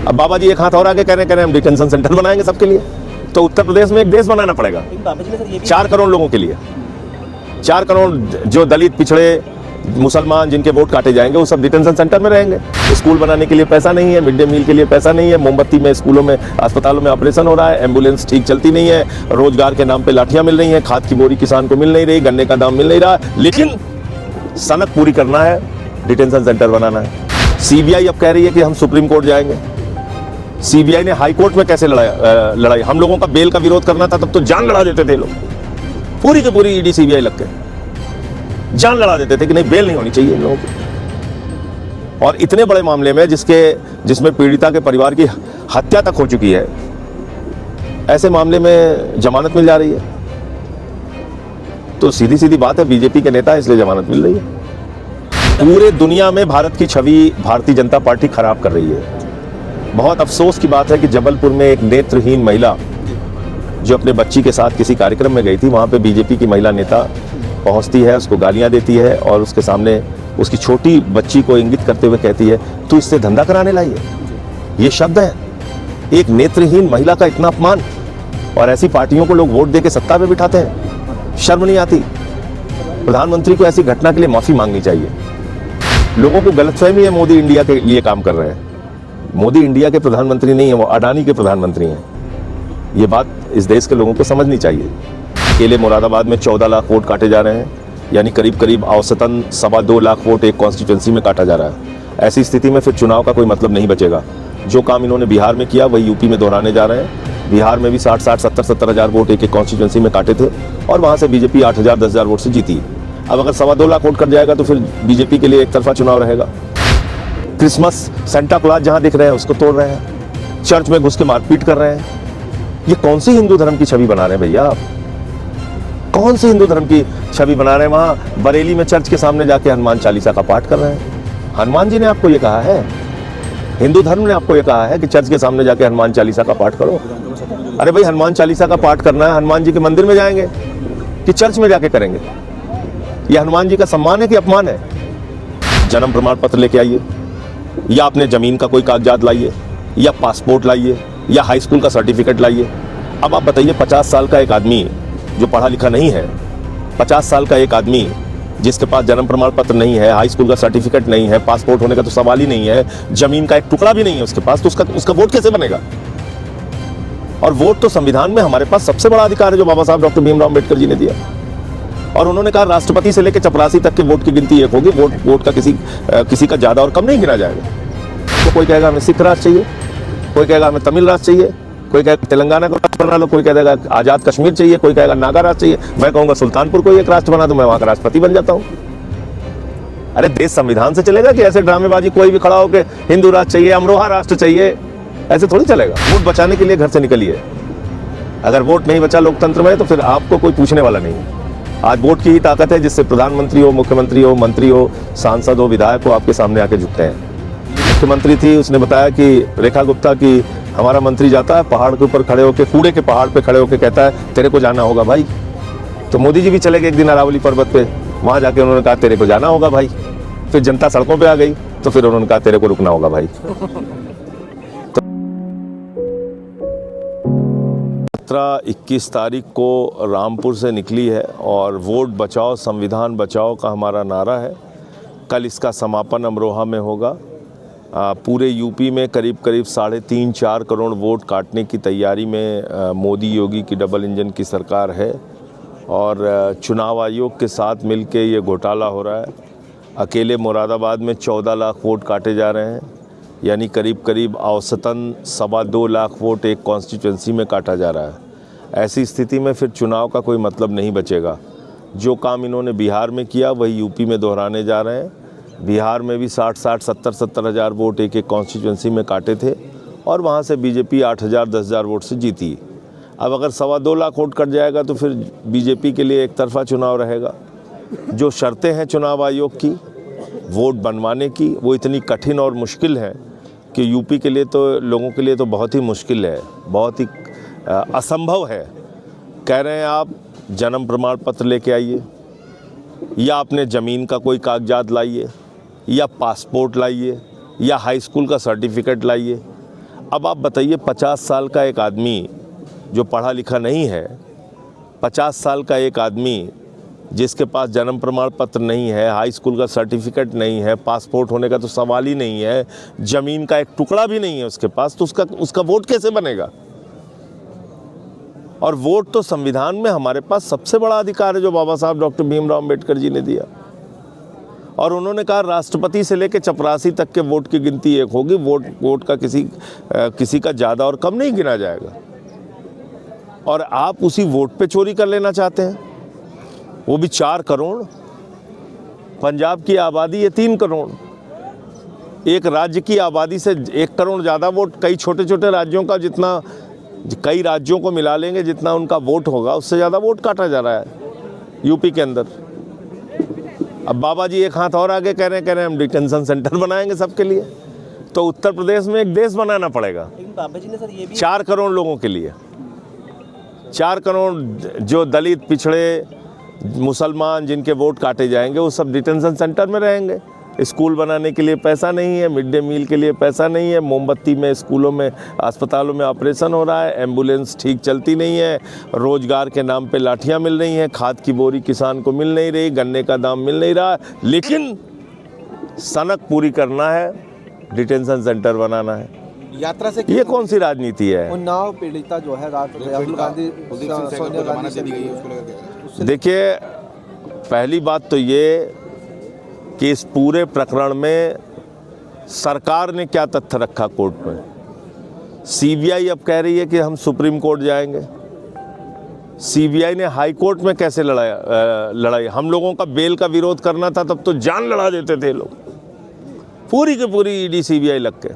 अब बाबा जी एक हाथ और आगे कह रहे हैं हम डिटेंशन सेंटर बनाएंगे सबके लिए। तो उत्तर प्रदेश में एक देश बनाना पड़ेगा 4 करोड़ लोगों के लिए। 4 करोड़ जो दलित, पिछड़े, मुसलमान जिनके वोट काटे जाएंगे वो सब डिटेंशन सेंटर में रहेंगे। स्कूल बनाने के लिए पैसा नहीं है, मिड डे मील के लिए पैसा नहीं है, मोमबत्ती में स्कूलों में, अस्पतालों में ऑपरेशन हो रहा है, एम्बुलेंस ठीक चलती नहीं है, रोजगार के नाम पे लाठियां मिल रही हैं, खाद की बोरी किसान को मिल नहीं रही, गन्ने का दाम मिल नहीं रहा। लेकिन सनक पूरी करना है, डिटेंशन सेंटर बनाना है। सीबीआई अब कह रही है कि हम सुप्रीम कोर्ट जाएंगे। सीबीआई ने हाई कोर्ट में कैसे लड़ाई? हम लोगों का बेल का विरोध करना था तब तो जान लड़ा देते थे लोग, पूरी की पूरी ईडी सीबीआई लग के जान लड़ा देते थे कि नहीं, बेल नहीं होनी चाहिए इन लोगों की। और इतने बड़े मामले में जिसमें पीड़िता के परिवार की हत्या तक हो चुकी है, ऐसे मामले में जमानत मिल जा रही है। तो सीधी सीधी बात है, बीजेपी के नेता है इसलिए जमानत मिल रही है। पूरे दुनिया में भारत की छवि भारतीय जनता पार्टी खराब कर रही है। बहुत अफसोस की बात है कि जबलपुर में एक नेत्रहीन महिला जो अपने बच्ची के साथ किसी कार्यक्रम में गई थी, वहां पे बीजेपी की महिला नेता पहुंचती है, उसको गालियां देती है और उसके सामने उसकी छोटी बच्ची को इंगित करते हुए कहती है, तू इससे धंधा कराने लाई है। ये शब्द है, एक नेत्रहीन महिला का इतना अपमान। और ऐसी पार्टियों को लोग वोट दे के सत्ता पे बिठाते हैं, शर्म नहीं आती? प्रधानमंत्री को ऐसी घटना के लिए माफी मांगनी चाहिए। लोगों को गलतफहमी है मोदी इंडिया के लिए काम कर रहे हैं। मोदी इंडिया के प्रधानमंत्री नहीं है, वो अडानी के प्रधानमंत्री हैं। ये बात इस देश के लोगों को समझनी चाहिए। अकेले मुरादाबाद में 14 लाख वोट काटे जा रहे हैं, यानी करीब करीब औसतन 2.25 लाख वोट एक कॉन्स्टिट्यूंसी में काटा जा रहा है। ऐसी स्थिति में फिर चुनाव का कोई मतलब नहीं बचेगा। जो काम इन्होंने बिहार में किया वही यूपी में दोहराने जा रहे हैं। बिहार में भी 60-60, 70-70 हज़ार वोट एक कॉन्स्टिट्यूंसी में काटे थे और वहाँ से बीजेपी 8,000, 10,000 वोट से जीती। अब अगर 2.25 लाख वोट कट जाएगा तो फिर बीजेपी के लिए एक तरफा चुनाव रहेगा। क्रिसमस सेंटा क्लॉज जहाँ दिख रहे हैं उसको तोड़ रहे हैं, चर्च में घुस के मारपीट कर रहे हैं। ये कौन सी हिंदू धर्म की छवि बना रहे हैं भैया आप? कौन सी हिंदू धर्म की छवि बना रहे हैं? वहां बरेली में चर्च के सामने जाके हनुमान चालीसा का पाठ कर रहे हैं। हनुमान जी ने आपको ये कहा है? हिंदू धर्म ने आपको ये कहा है कि चर्च के सामने जाके हनुमान चालीसा का पाठ करो? अरे भाई, हनुमान चालीसा का पाठ करना है, हनुमान जी के मंदिर में जाएंगे कि चर्च में जाके करेंगे? ये हनुमान जी का सम्मान है कि अपमान है? जन्म प्रमाण पत्र लेके आइए, या अपने जमीन का कोई कागजात लाइए, या पासपोर्ट लाइए, या हाई स्कूल का सर्टिफिकेट लाइए। अब आप बताइए, 50 साल का एक आदमी जो पढ़ा लिखा नहीं है, 50 साल का एक आदमी जिसके पास जन्म प्रमाण पत्र नहीं है, हाई स्कूल का सर्टिफिकेट नहीं है, पासपोर्ट होने का तो सवाल ही नहीं है, जमीन का एक टुकड़ा भी नहीं है उसके पास, तो उसका वोट कैसे बनेगा? और वोट तो संविधान में हमारे पास सबसे बड़ा अधिकार है जो बाबा साहब डॉक्टर भीमराव अम्बेडकर जी ने दिया। और उन्होंने कहा राष्ट्रपति से लेकर चपरासी तक के वोट की गिनती एक होगी, वोट का किसी का ज्यादा और कम नहीं गिना जाएगा। तो कोई कहेगा हमें सिख राष्ट्र चाहिए, कोई कहेगा हमें तमिल राष्ट्र चाहिए, कोई कहेगा तेलंगाना को राष्ट्र बना लो, कोई कहेगा आजाद कश्मीर चाहिए, कोई कहेगा नागा राष्ट्र चाहिए। मैं कहूंगा सुल्तानपुर को एक राष्ट्र बना दो, मैं वहां का राष्ट्रपति बन जाता हूं। अरे देश संविधान से चलेगा कि ऐसे ड्रामेबाजी कोई भी खड़ा होकर हिंदू राष्ट्र चाहिए, अमरोहा राष्ट्र चाहिए? ऐसे थोड़ी चलेगा। वोट बचाने के लिए घर से निकलिए। अगर वोट नहीं बचा लोकतंत्र में तो फिर आपको कोई पूछने वाला नहीं है। आज वोट की ही ताकत है जिससे प्रधानमंत्री हो, मुख्यमंत्री हो, मंत्री हो, सांसद हो, विधायक हो, आपके सामने आके झुकते हैं। मुख्यमंत्री थी, उसने बताया कि रेखा गुप्ता की हमारा मंत्री जाता है पहाड़ के ऊपर खड़े होकर, कूड़े के पहाड़ पे खड़े होकर कहता है तेरे को जाना होगा भाई। तो मोदी जी भी चले गए एक दिन अरावली पर्वत पे, वहां जाके उन्होंने कहा तेरे को जाना होगा भाई। फिर जनता सड़कों पे आ गई तो फिर उन्होंने कहा तेरे को रुकना होगा भाई। 17-21 तारीख को रामपुर से निकली है और वोट बचाओ संविधान बचाओ का हमारा नारा है। कल इसका समापन अमरोहा में होगा। पूरे यूपी में करीब 3.5-4 करोड़ वोट काटने की तैयारी में मोदी योगी की डबल इंजन की सरकार है और चुनाव आयोग के साथ मिलके ये घोटाला हो रहा है। अकेले मुरादाबाद में 14 लाख वोट काटे जा रहे हैं, यानी करीब औसतन 2.25 लाख वोट एक कॉन्स्टिट्यूंसी में काटा जा रहा है। ऐसी स्थिति में फिर चुनाव का कोई मतलब नहीं बचेगा। जो काम इन्होंने बिहार में किया वही यूपी में दोहराने जा रहे हैं। बिहार में भी 60-60, 70-70 हज़ार वोट एक कॉन्स्टिट्यूंसी में काटे थे और वहाँ से बीजेपी 8,000, 10,000 वोट से जीती। अब अगर 2.25 लाख वोट कट जाएगा तो फिर बीजेपी के लिए एक तरफा चुनाव रहेगा। जो शर्तें हैं चुनाव आयोग की वोट बनवाने की, वो इतनी कठिन और मुश्किल है कि यूपी के लिए तो लोगों के लिए तो बहुत ही मुश्किल है, बहुत ही असंभव है। कह रहे हैं आप जन्म प्रमाण पत्र लेके आइए, या अपने ज़मीन का कोई कागजात लाइए, या पासपोर्ट लाइए, या हाई स्कूल का सर्टिफिकेट लाइए। अब आप बताइए 50 साल का एक आदमी जो पढ़ा लिखा नहीं है, 50 साल का एक आदमी जिसके पास जन्म प्रमाण पत्र नहीं है, हाई स्कूल का सर्टिफिकेट नहीं है, पासपोर्ट होने का तो सवाल ही नहीं है, ज़मीन का एक टुकड़ा भी नहीं है उसके पास, तो उसका वोट कैसे बनेगा? और वोट तो संविधान में हमारे पास सबसे बड़ा अधिकार है जो बाबा साहब डॉक्टर भीमराव अंबेडकर जी ने दिया। और उन्होंने कहा राष्ट्रपति से लेकर चपरासी तक के वोट की गिनती एक होगी, वोट का किसी का ज़्यादा और कम नहीं गिना जाएगा। और आप उसी वोट पे चोरी कर लेना चाहते हैं, वो भी 4 करोड़। पंजाब की आबादी है 3 करोड़, एक राज्य की आबादी से 1 करोड़ ज़्यादा वोट। कई छोटे छोटे राज्यों का जितना, कई राज्यों को मिला लेंगे जितना उनका वोट होगा, उससे ज़्यादा वोट काटा जा रहा है यूपी के अंदर। अब बाबा जी एक हाथ और आगे कह रहे हैं हम डिटेंशन सेंटर बनाएंगे सबके लिए। तो उत्तर प्रदेश में एक देश बनाना पड़ेगा। लेकिन बाबा जी ने सर ये भी 4 करोड़ लोगों के लिए, 4 करोड़ जो दलित, पिछड़े, मुसलमान जिनके वोट काटे जाएंगे वो सब डिटेंशन सेंटर में रहेंगे। स्कूल बनाने के लिए पैसा नहीं है, मिड डे मील के लिए पैसा नहीं है, मोमबत्ती में स्कूलों में, अस्पतालों में ऑपरेशन हो रहा है, एम्बुलेंस ठीक चलती नहीं है, रोजगार के नाम पे लाठियां मिल रही हैं, खाद की बोरी किसान को मिल नहीं रही, गन्ने का दाम मिल नहीं रहा, लेकिन सनक पूरी करना है, डिटेंशन सेंटर बनाना है। यात्रा से ये कौन सी राजनीति है? उन्नाव पीड़िता जो है राहुल गांधी, सोनिया गांधी से दी गई। देखिए, पहली बात तो ये कि इस पूरे प्रकरण में सरकार ने क्या तथ्य रखा कोर्ट में। सीबीआई अब कह रही है कि हम सुप्रीम कोर्ट जाएंगे। सीबीआई ने हाई कोर्ट में कैसे लड़ाई? हम लोगों का बेल का विरोध करना था तब तो जान लड़ा देते थे लोग, पूरी की पूरी ईडी सीबीआई लग के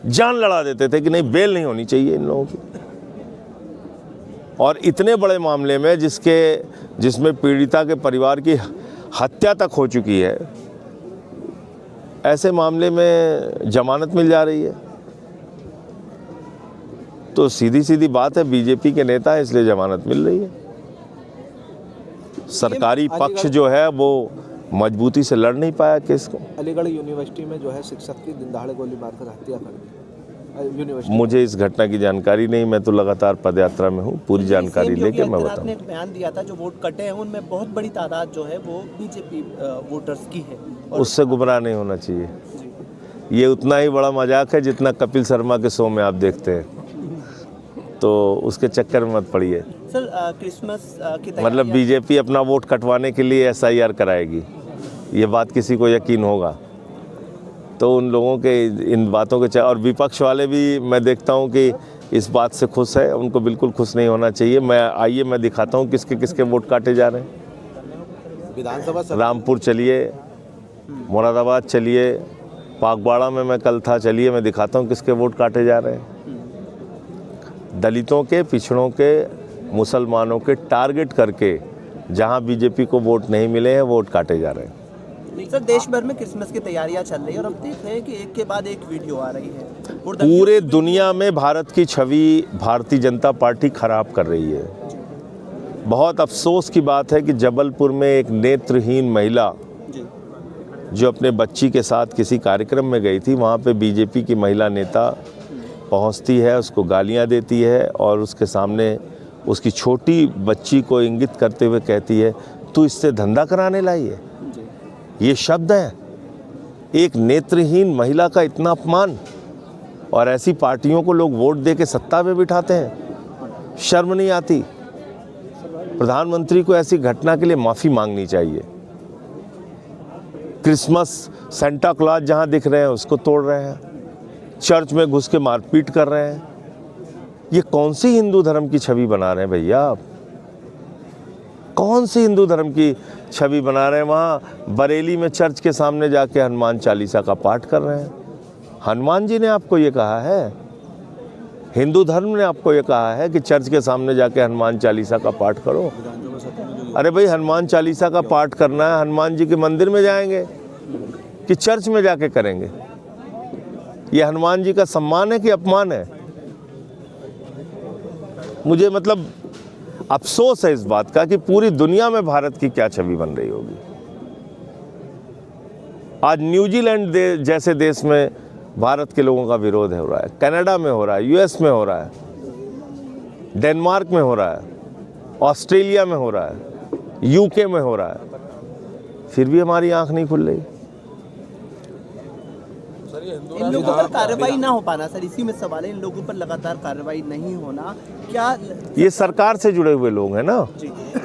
जान लड़ा देते थे कि नहीं, बेल नहीं होनी चाहिए इन लोगों की। और इतने बड़े मामले में जिसमें पीड़िता के परिवार की हत्या तक हो चुकी है, ऐसे मामले में जमानत मिल जा रही है। तो सीधी सीधी बात है, बीजेपी के नेता है इसलिए जमानत मिल रही है। सरकारी पक्ष जो है वो मजबूती से लड़ नहीं पाया केस को। अलीगढ़ यूनिवर्सिटी में जो है शिक्षक की दिन दहाड़े गोली मारकर हत्या कर दी यूनिवर्सिटी। मुझे इस घटना की जानकारी नहीं, मैं तो लगातार पदयात्रा में हूँ, पूरी जानकारी लेके मैं बताऊँ। आपने एक बयान दिया था जो वोट कटे हैं उनमें बहुत बड़ी तादाद जो है वो बीजेपी वोटर्स की है, उससे गुमराह नहीं होना चाहिए। ये उतना ही बड़ा मजाक है जितना कपिल शर्मा के शो में आप देखते हैं, तो उसके चक्कर में मत पड़िए। सर क्रिसमस की मतलब बीजेपी अपना वोट कटवाने के लिए SIR कराएगी, ये बात किसी को यकीन होगा? तो उन लोगों के इन बातों के और विपक्ष वाले भी मैं देखता हूं कि इस बात से खुश है, उनको बिल्कुल खुश नहीं होना चाहिए। मैं दिखाता हूं किसके किसके वोट काटे जा रहे हैं। विधानसभा रामपुर चलिए, मुरादाबाद चलिए, पागबाड़ा में मैं कल था, चलिए मैं दिखाता हूं किसके वोट काटे जा रहे हैं। दलितों के, पिछड़ों के, मुसलमानों के टारगेट करके जहां बीजेपी को वोट नहीं मिले हैं, वोट काटे जा रहे हैं। सर देश भर में क्रिसमस की तैयारियां चल रही है और अब देख रहे हैं कि एक के बाद एक वीडियो आ रही है। पूरे दुनिया में भारत की छवि भारतीय जनता पार्टी खराब कर रही है। बहुत अफसोस की बात है कि जबलपुर में एक नेत्रहीन महिला जो अपने बच्ची के साथ किसी कार्यक्रम में गई थी, वहाँ पे बीजेपी की महिला नेता पहुँचती है, उसको गालियाँ देती है और उसके सामने उसकी छोटी बच्ची को इंगित करते हुए कहती है, तू इससे धंधा कराने लाई है। ये शब्द हैं, एक नेत्रहीन महिला का इतना अपमान। और ऐसी पार्टियों को लोग वोट दे के सत्ता में बिठाते हैं, शर्म नहीं आती? प्रधानमंत्री को ऐसी घटना के लिए माफ़ी मांगनी चाहिए। क्रिसमस सेंटा क्लॉज जहाँ दिख रहे हैं उसको तोड़ रहे हैं, चर्च में घुस के मारपीट कर रहे हैं। ये कौन सी हिंदू धर्म की छवि बना रहे हैं भैया आप? कौन सी हिंदू धर्म की छवि बना रहे हैं? वहाँ बरेली में चर्च के सामने जाके हनुमान चालीसा का पाठ कर रहे हैं। हनुमान जी ने आपको ये कहा है? हिंदू धर्म ने आपको ये कहा है कि चर्च के सामने जाके हनुमान चालीसा का पाठ करो? अरे भाई, हनुमान चालीसा का पाठ करना है, हनुमान जी के मंदिर में जाएंगे कि चर्च में जाके करेंगे? ये हनुमान जी का सम्मान है कि अपमान है? मुझे मतलब अफसोस है इस बात का कि पूरी दुनिया में भारत की क्या छवि बन रही होगी। आज न्यूजीलैंड जैसे देश में भारत के लोगों का विरोध हो रहा है, कनाडा में हो रहा है, यूएस में हो रहा है, डेनमार्क में हो रहा है, ऑस्ट्रेलिया में हो रहा है, यूके में हो रहा है, फिर भी हमारी आंख नहीं खुल रही। इन लोगों पर कार्रवाई ना हो पाना सर, इसी में सवाल है, इन लोगों पर लगातार कार्रवाई नहीं होना, क्या ये सरकार से जुड़े हुए लोग हैं ना,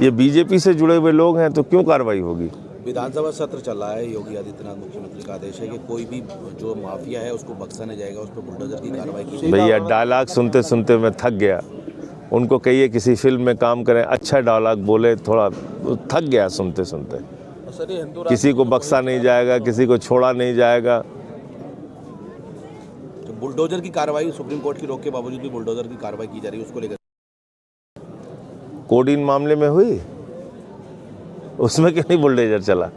ये बीजेपी से जुड़े हुए लोग हैं, तो क्यों कार्रवाई होगी? विधानसभा सत्र चल रहा है, योगी आदित्यनाथ मुख्यमंत्री का आदेश है कि कोई भी जो माफिया है उसको बख्शा नहीं जाएगा, उस पर बुलडोजर की कार्रवाई की जाएगी। भैया डायलॉग सुनते सुनते मैं थक गया, उनको कहिए किसी फिल्म में काम करें, अच्छा डायलॉग बोले, थोड़ा थक गया सुनते सुनते। किसी को बख्शा नहीं जाएगा, किसी को छोड़ा नहीं जाएगा। तो बुलडोजर की कार्रवाई सुप्रीम कोर्ट की रोक के बावजूद भी बुलडोजर की कार्रवाई की जा रही है, उसको लेकर कोडीन मामले में हुई, उसमें क्यों नहीं बुलडोजर चला?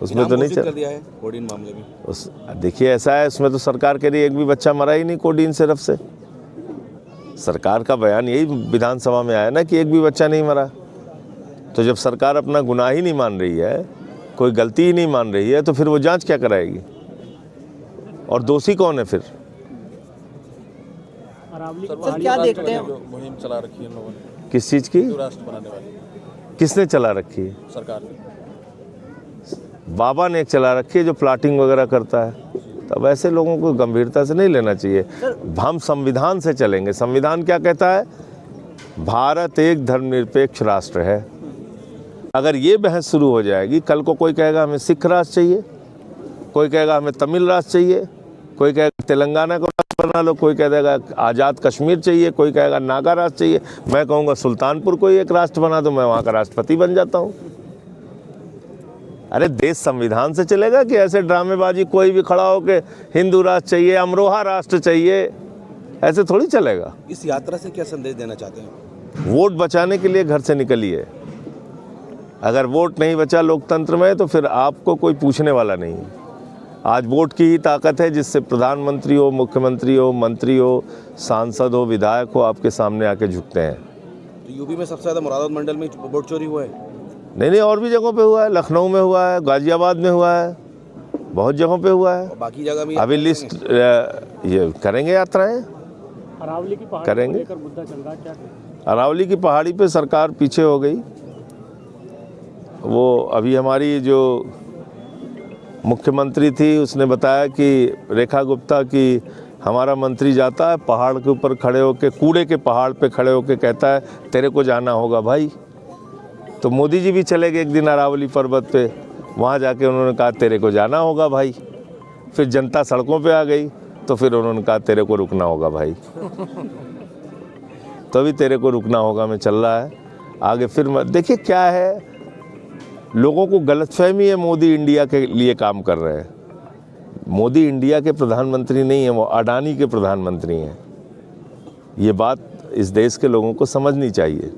उसमें तो नहीं घोषित कर चला। दिया है कोडीन मामले में। उस देखिए ऐसा है, उसमें तो सरकार कह रही है एक भी बच्चा मरा ही नहीं कोडीन सिरफ से। सरकार का बयान यही विधानसभा में आया ना कि एक भी बच्चा नहीं मरा। तो जब सरकार अपना गुनाह ही नहीं मान रही है, कोई गलती ही नहीं मान रही है, तो फिर वो जांच क्या कराएगी? और दोषी कौन है फिर? सर क्या देखते हैं? मुहिम चला रखी है इन लोगों ने, किस चीज़ की? हिंदू राष्ट्र बनाने वाली किसने चला रखी है? सरकार ने। बाबा ने एक चला रखी है जो प्लाटिंग वगैरह करता है। तब ऐसे लोगों को गंभीरता से नहीं लेना चाहिए। हम संविधान से चलेंगे। संविधान क्या कहता है? भारत एक धर्मनिरपेक्ष राष्ट्र है। अगर ये बहस शुरू हो जाएगी, कल को कोई कहेगा हमें सिख राष्ट्र चाहिए, कोई कहेगा हमें तमिल राष्ट्र चाहिए, कोई कहेगा तेलंगाना को राष्ट्र बना लो, कोई कहेगा आज़ाद कश्मीर चाहिए, कोई कहेगा नागा राष्ट्र चाहिए। मैं कहूँगा सुल्तानपुर को एक राष्ट्र बना दो, मैं वहाँ का राष्ट्रपति बन जाता हूँ। अरे देश संविधान से चलेगा कि ऐसे ड्रामेबाजी कोई भी खड़ा हो के हिंदू राष्ट्र चाहिए, अमरोहा राष्ट्र चाहिए, ऐसे थोड़ी चलेगा। इस यात्रा से क्या संदेश देना चाहते हैं? वोट बचाने के लिए घर से निकलिए। अगर वोट नहीं बचा लोकतंत्र में तो फिर आपको कोई पूछने वाला नहीं है। आज वोट की ही ताकत है जिससे प्रधानमंत्री हो, मुख्यमंत्री हो, मंत्री हो, सांसद हो, विधायक हो, आपके सामने आके झुकते हैं। तो यूपी में सबसे ज़्यादा मुरादाबाद मंडल में वोट चोरी हुआ है। नहीं, और भी जगहों पे हुआ है, लखनऊ में हुआ है, गाजियाबाद में हुआ है, बहुत जगहों पे हुआ है। और बाकी जगह में अभी लिस्ट ये करेंगे, यात्राएं अरावली की पहाड़ी करेंगे। को लेकर मुद्दा चल रहा है, क्या करें? अरावली की पहाड़ी पे सरकार पीछे हो गई। वो अभी हमारी जो मुख्यमंत्री थी उसने बताया कि रेखा गुप्ता की हमारा मंत्री जाता है पहाड़ के ऊपर खड़े होकर, कूड़े के पहाड़ पे खड़े होकर कहता है तेरे को जाना होगा भाई। तो मोदी जी भी चले गए एक दिन अरावली पर्वत पे, वहाँ जाके उन्होंने कहा तेरे को जाना होगा भाई। फिर जनता सड़कों पे आ गई तो फिर उन्होंने कहा तेरे को रुकना होगा भाई। तो अभी तेरे को रुकना होगा में चल रहा है आगे। फिर देखिए क्या है, लोगों को गलतफहमी है मोदी इंडिया के लिए काम कर रहे हैं। मोदी इंडिया के प्रधानमंत्री नहीं है, वो अडानी के प्रधानमंत्री हैं। ये बात इस देश के लोगों को समझनी चाहिए।